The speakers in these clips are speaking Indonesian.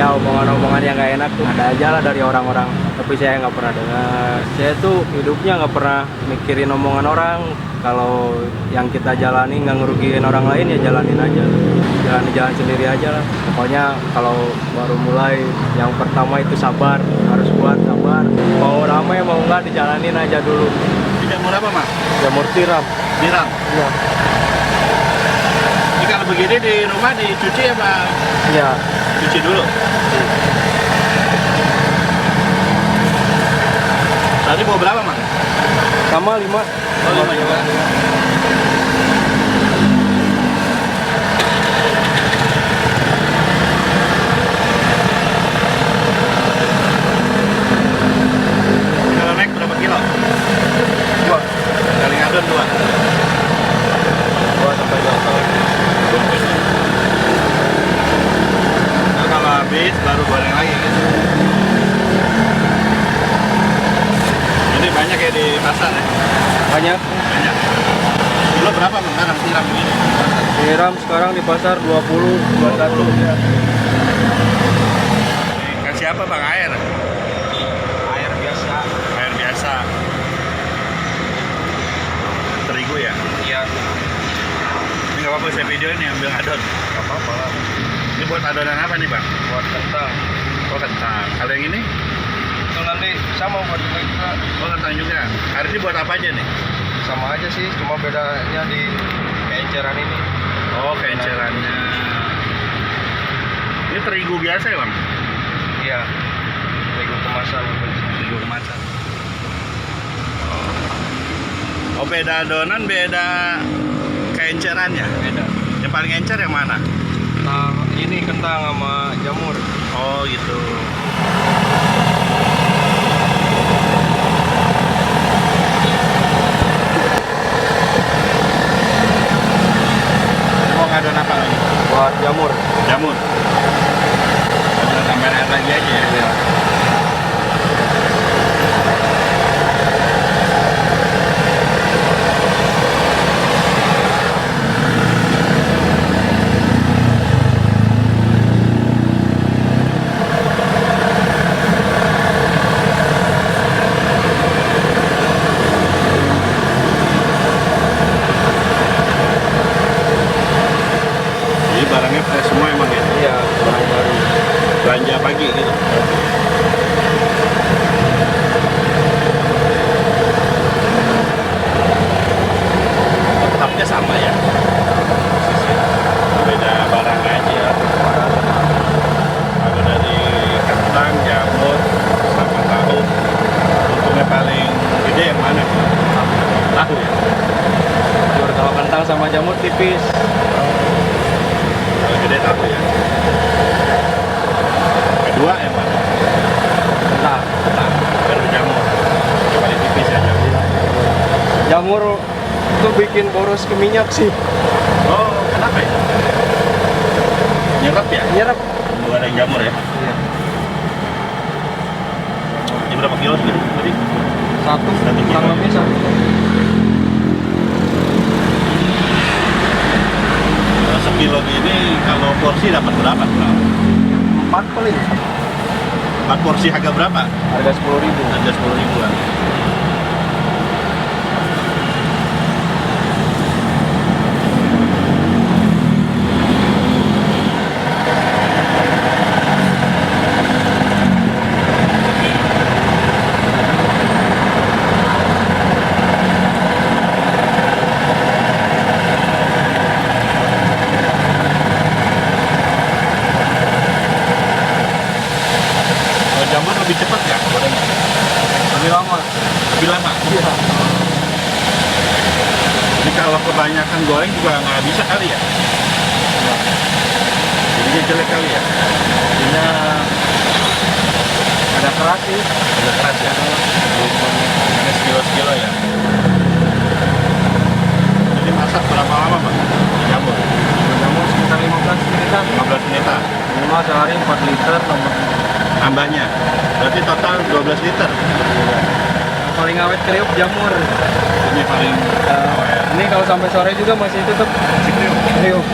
ya omongan-omongan yang nggak enak tuh ada aja lah dari orang-orang, tapi saya nggak pernah dengar. Saya tuh hidupnya nggak pernah mikirin omongan orang. Kalau yang kita jalani nggak ngerugiin orang lain ya jalanin aja, jalan sendiri aja lah. Pokoknya kalau baru mulai yang pertama itu sabar, harus kuat, sabar. Mau ramai mau nggak dijalanin aja dulu. Jamur apa, Mas? Jamur tiram. Tiram. Iya. Ini kalau begini di rumah dicuci apa? Iya. Cuci dulu. Tadi mau berapa, Mas? Sama 5. Oh, 5 juga. Kalau naik berapa kilo? 2. Kali ngadon 2. 2 sampai 2 tahun. Nah, kalau habis baru goreng lagi gitu. Ini banyak ya di pasar ya? Banyak. Banyak. Kilo berapa sekarang tiram ini? Tiram sekarang di pasar 20, 21. Ya. Kasih apa, Bang? Air? Air biasa. Air biasa. Terigu ya? Iya. Ini nggak apa-apa, saya video ini ambil adon. Nggak apa-apa lah. Ini buat adonan apa nih, Bang? Buat kentang. Oh, kentang. Kalau yang ini? Itu nanti sama buat kita juga. Oh, kentang juga. Hari ini buat apa aja nih? Sama aja sih, cuma bedanya di keenceran ini. Oh, keencerannya. Ini terigu biasa ya, Bang? Iya. Terigu kemasan. Terigu kemasan. Oh, beda adonan, beda keencerannya. Beda. Yang paling encer yang mana? Nah, ini kentang sama jamur. Oh, gitu. Mau ngadon apa lagi? Buat jamur. Jamur. Jamur tambahin air lagi aja ya. Iya. Jadi barangnya fresh semua emang ya? Iya, barang baru. Belanja pagi gitu? Tetapnya sama ya? Beda barang aja. Ada dari kentang, jamur, sama tahu. Untungnya paling gede yang mana? Tahu ya? Jujur, kalau kentang sama jamur tipis. Paling gede tahu ya? Kedua yang mana? Kentang. Kentang, baru jamur. Yang paling tipis ya jamur. Jamur itu bikin boros ke minyak sih. Oh, kenapa ya? Nyerap ya? Nyerap. Dua ada yang jamur ya? Iya. Ini berapa kilo sih tadi? Satu. Satu kilo. Kurang lebih 1. Kalau sekilo gini, kalau porsi dapat berapa? 4 paling. 4 porsi harga berapa? Harga 10.000. Harga 10 ribuan. Kalau jamur lebih cepat ya gorengnya? Lebih lama. Lebih lama? Iya. Jadi kalau kebanyakan goreng juga nggak bisa kali ya? Jadinya jelek kali ya? Jadinya ada keras sih. Agak keras ya? Ini sekilo-sekilo ya? Jadi masak berapa lama, Bang? Jamur? Jamur sekitar 15 menitan. 15 menitan. Minimal sehari 4 liter tambah. Tambahnya? Berarti total 12 liter? Yang paling awet kriuk jamur. Ini paling awet. Ini kalau sampai sore juga masih tetap Masih kriuk? kriuk.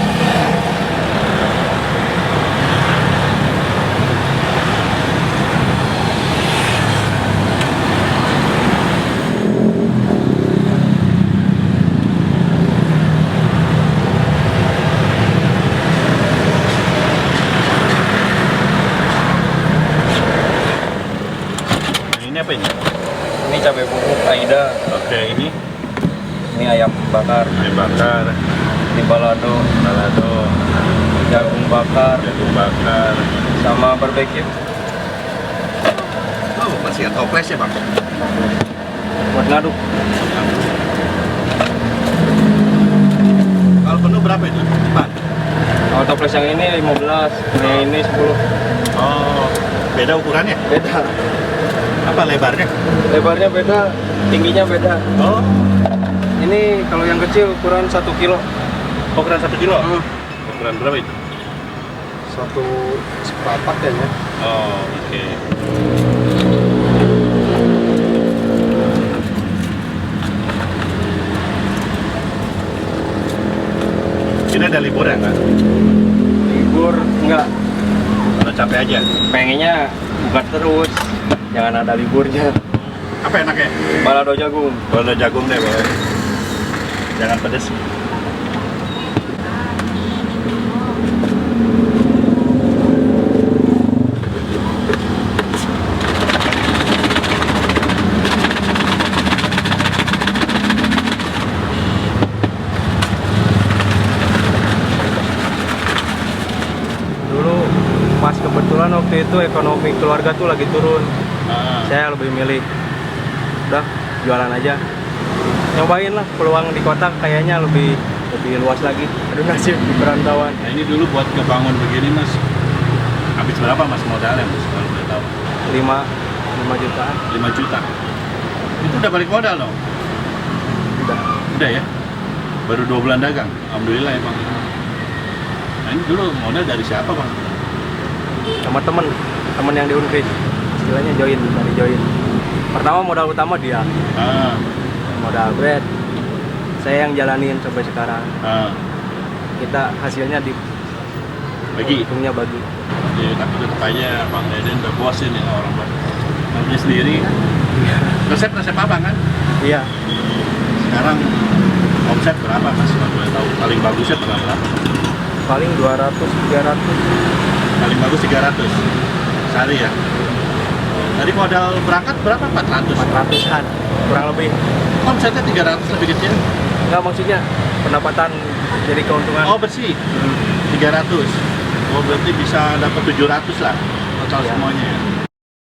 Ini apa ini? Ini cabai bubuk Aida, Oke, ini ini ayam bakar, ayam bakar, ini balado, jagung bakar, jagung bakar. sama barbeque. Oh, masih ada toples ya bang? Buat ngaduk. Kalau penuh berapa itu? Pak? Kalau toples yang ini 15, yang ini 10. Oh, beda ukurannya? Beda. Apa lebarnya? Lebarnya beda, tingginya beda. Oh, Ini kalau yang kecil ukuran 1 kilo. ukuran 1 kilo? Hmm. Ukuran berapa itu? 1/4 kayaknya. Oh, oke. Ini ada libur ya nggak? Libur enggak, Kalau capek aja. pengennya buka terus, jangan ada liburnya. Apa enaknya? Balado jagung. Kalau jagung deh boleh. Jangan pedes. Dulu pas kebetulan waktu itu ekonomi keluarga tuh lagi turun, saya lebih milih udah jualan aja. Nyobain lah peluang di kota, kayaknya lebih luas lagi. Aduh, nasib di perantauan. Nah ini dulu buat ngebangun begini mas, habis berapa mas modalnya mas kalau boleh tahu? 5 jutaan. 5 juta. Itu udah balik modal dong? Udah. Udah ya? Baru 2 bulan dagang? Alhamdulillah ya bang. Nah ini dulu modal dari siapa bang? Sama temen yang di Unpris, istilahnya dari join. Pertama modal utama dia, modal bread. Saya yang jalanin sampai sekarang. Kita hasilnya Bagi? untungnya bagi. Ya tapi tetap aja Bang Deden udah bosin ya orang bang. Bangnya sendiri. Resep apa kan? Iya, Sekarang omset berapa mas kalau boleh tahu? Paling bagusnya berapa? paling 200-300. Paling bagus 300 sehari ya. Tadi modal berangkat berapa? 400. 400-an kurang lebih. Omsetnya 300 lebih kecil. Enggak, maksudnya pendapatan jadi keuntungan. Oh bersih 300. Oh berarti bisa dapat 700 lah total Iya. semuanya ya.